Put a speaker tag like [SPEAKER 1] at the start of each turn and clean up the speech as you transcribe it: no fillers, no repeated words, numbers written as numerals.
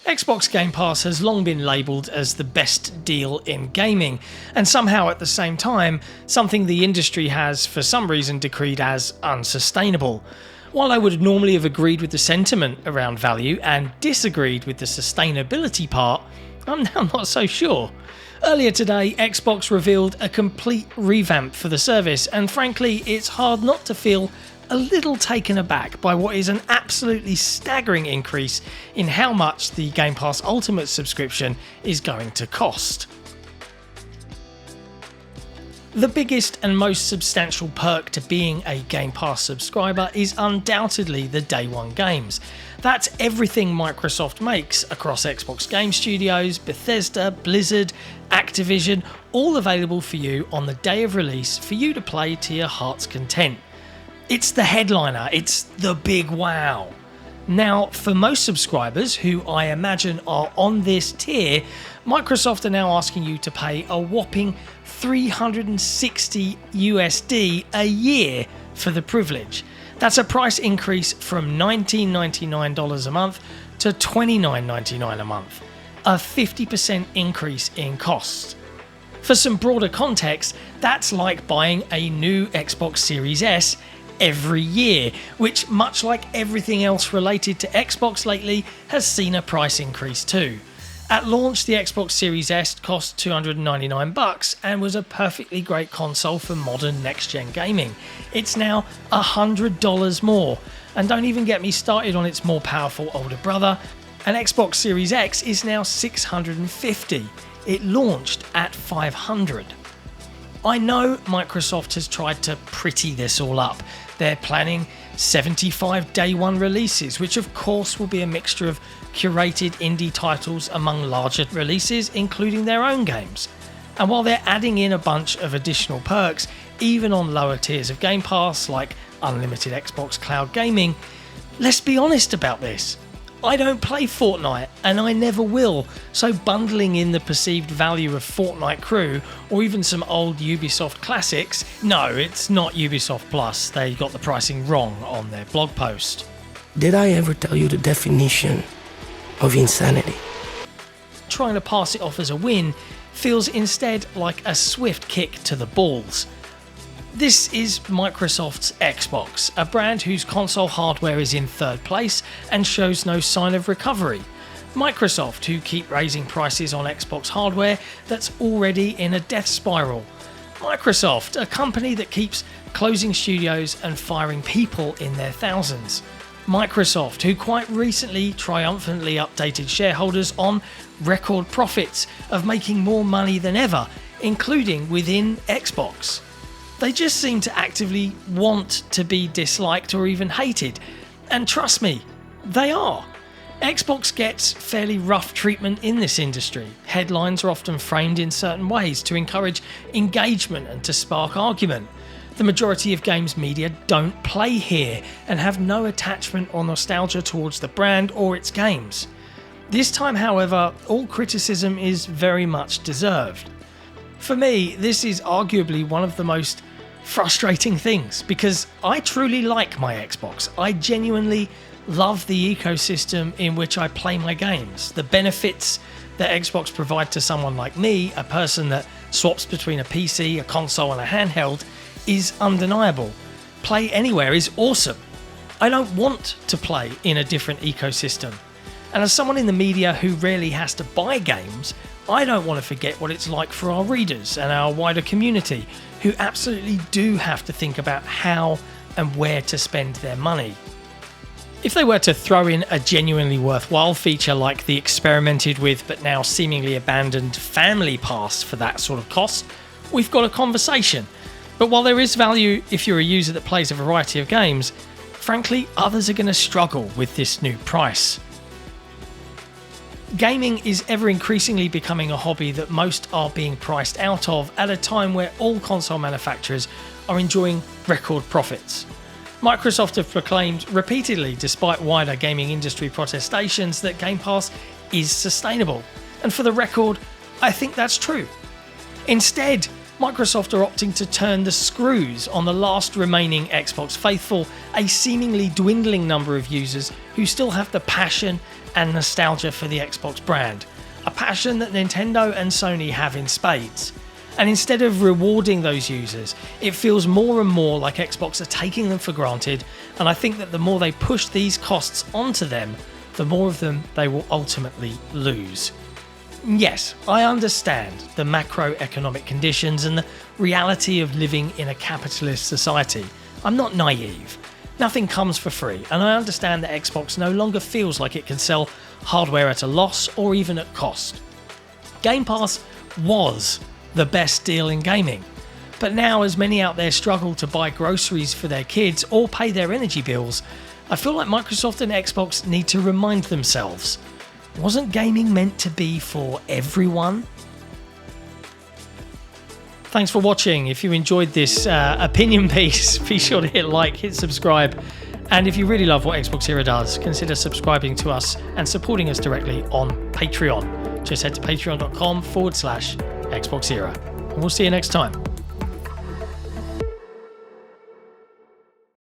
[SPEAKER 1] Xbox Game Pass has long been labelled as the best deal in gaming, and somehow at the same time, something the industry has for some reason decreed as unsustainable. While I would normally have agreed with the sentiment around value and disagreed with the sustainability part, I'm now not so sure. Earlier today, Xbox revealed a complete revamp for the service, and frankly, it's hard not to feel a little taken aback by what is an absolutely staggering increase in how much the Game Pass Ultimate subscription is going to cost. The biggest and most substantial perk to being a Game Pass subscriber is undoubtedly the Day One games. That's everything Microsoft makes across Xbox Game Studios, Bethesda, Blizzard, Activision, all available for you on the day of release for you to play to your heart's content. It's the headliner, it's the big wow. Now, for most subscribers, who I imagine are on this tier, Microsoft are now asking you to pay a whopping $360 USD a year for the privilege. That's a price increase from $19.99 a month to $29.99 a month, a 50% increase in costs. For some broader context, that's like buying a new Xbox Series S every year, which, much like everything else related to Xbox lately, has seen a price increase too. At launch, the Xbox Series S cost $299 and was a perfectly great console for modern next-gen gaming. It's now $100 more, and don't even get me started on its more powerful older brother. An Xbox Series X is now $650. It launched at $500. I know Microsoft has tried to pretty this all up. They're planning 75 Day One releases, which of course will be a mixture of curated indie titles among larger releases, including their own games. And while they're adding in a bunch of additional perks, even on lower tiers of Game Pass like unlimited Xbox Cloud Gaming, let's be honest about this. I don't play Fortnite, and I never will, so bundling in the perceived value of Fortnite Crew, or even some old Ubisoft classics, no, it's not Ubisoft Plus, they got the pricing wrong on their blog post.
[SPEAKER 2] Did I ever tell you the definition of insanity?
[SPEAKER 1] Trying to pass it off as a win feels instead like a swift kick to the balls. This is Microsoft's Xbox, a brand whose console hardware is in third place and shows no sign of recovery. Microsoft, who keep raising prices on Xbox hardware that's already in a death spiral. Microsoft, a company that keeps closing studios and firing people in their thousands. Microsoft, who quite recently triumphantly updated shareholders on record profits of making more money than ever, including within Xbox. They just seem to actively want to be disliked or even hated. And trust me, they are. Xbox gets fairly rough treatment in this industry. Headlines are often framed in certain ways to encourage engagement and to spark argument. The majority of games media don't play here and have no attachment or nostalgia towards the brand or its games. This time, however, all criticism is very much deserved. For me, this is arguably one of the most frustrating things, because I truly like my Xbox. I genuinely love the ecosystem in which I play my games. The benefits that Xbox provide to someone like me, a person that swaps between a PC, a console and a handheld, is undeniable. Play anywhere is awesome. I don't want to play in a different ecosystem. And as someone in the media who rarely has to buy games, I don't want to forget what it's like for our readers and our wider community, who absolutely do have to think about how and where to spend their money. If they were to throw in a genuinely worthwhile feature like the experimented with but now seemingly abandoned Family Pass for that sort of cost, we've got a conversation. But while there is value if you're a user that plays a variety of games, frankly, others are going to struggle with this new price. Gaming is ever increasingly becoming a hobby that most are being priced out of at a time where all console manufacturers are enjoying record profits. Microsoft have proclaimed repeatedly, despite wider gaming industry protestations, that Game Pass is sustainable. And for the record, I think that's true. Instead, Microsoft are opting to turn the screws on the last remaining Xbox faithful, a seemingly dwindling number of users who still have the passion and nostalgia for the Xbox brand, a passion that Nintendo and Sony have in spades. And instead of rewarding those users, it feels more and more like Xbox are taking them for granted, and I think that the more they push these costs onto them, the more of them they will ultimately lose. Yes, I understand the macroeconomic conditions and the reality of living in a capitalist society. I'm not naive. Nothing comes for free, and I understand that Xbox no longer feels like it can sell hardware at a loss or even at cost. Game Pass was the best deal in gaming, but now as many out there struggle to buy groceries for their kids or pay their energy bills, I feel like Microsoft and Xbox need to remind themselves, wasn't gaming meant to be for everyone? Thanks for watching. If you enjoyed this opinion piece, be sure to hit like, hit subscribe, and if you really love what XboxEra does, consider subscribing to us and supporting us directly on Patreon. Just head to patreon.com/XboxEra, and we'll see you next time.